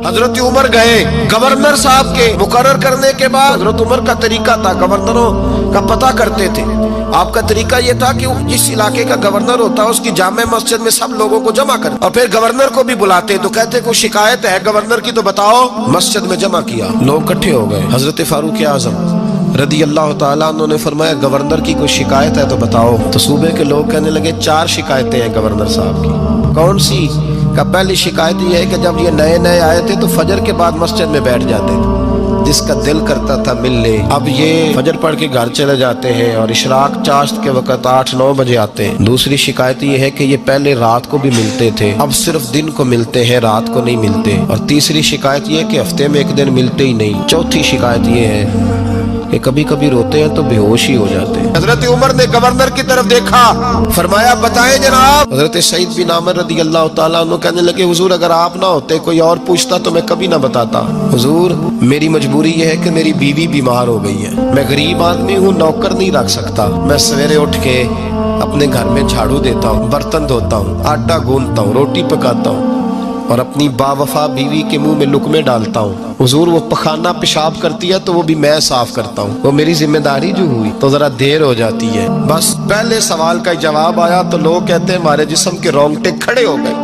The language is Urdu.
حضرت عمر گئے گورنر صاحب کے مقرر کرنے کے بعد حضرت عمر کا طریقہ تھا، گورنروں کا پتہ کرتے تھے۔ آپ کا طریقہ یہ تھا کہ جس علاقے کا گورنر ہوتا ہے اس کی جامع مسجد میں سب لوگوں کو جمع کر، اور پھر گورنر کو بھی بلاتے تو کہتے کوئی شکایت ہے گورنر کی تو بتاؤ۔ مسجد میں جمع کیا، لوگ اکٹھے ہو گئے۔ حضرت فاروق اعظم رضی اللہ تعالیٰ عنہ نے فرمایا گورنر کی کوئی شکایت ہے تو بتاؤ۔ تو صوبے کے لوگ کہنے لگے 4 شکایتیں ہیں گورنر صاحب کی۔ کون سی؟ کہ پہلی شکایت یہ ہے کہ جب یہ نئے نئے آئے تھے تو فجر کے بعد مسجد میں بیٹھ جاتے تھے، جس کا دل کرتا تھا مل لے، اب یہ فجر پڑھ کے گھر چلے جاتے ہیں اور اشراق چاشت کے وقت 8-9 بجے آتے ہیں۔ دوسری شکایت یہ ہے کہ یہ پہلے رات کو بھی ملتے تھے، اب صرف دن کو ملتے ہیں، رات کو نہیں ملتے۔ اور تیسری شکایت یہ کہ ہفتے میں ایک دن ملتے ہی نہیں۔ چوتھی شکایت یہ ہے کہ کبھی کبھی روتے ہیں تو بے ہوش ہی ہو جاتے ہیں۔ حضرت عمر نے گورنر کی طرف دیکھا، فرمایا بتائیں جناب۔ حضرت سعید بن عامر رضی اللہ تعالیٰ عنہ کہنے لگے حضور اگر آپ نہ ہوتے کوئی اور پوچھتا تو میں کبھی نہ بتاتا۔ حضور میری مجبوری یہ ہے کہ میری بیوی بیمار ہو گئی ہے، میں غریب آدمی ہوں، نوکر نہیں رکھ سکتا، میں سویرے اٹھ کے اپنے گھر میں جھاڑو دیتا ہوں، برتن دھوتا ہوں، آٹا گوندتا ہوں، روٹی پکاتا ہوں اور اپنی باوفا بیوی کے منہ میں لقمے ڈالتا ہوں۔ حضور وہ پخانہ پیشاب کرتی ہے تو وہ بھی میں صاف کرتا ہوں، وہ میری ذمہ داری جو ہوئی تو ذرا دیر ہو جاتی ہے۔ بس پہلے سوال کا جواب آیا تو لوگ کہتے ہیں ہمارے جسم کے رونگٹے کھڑے ہو گئے۔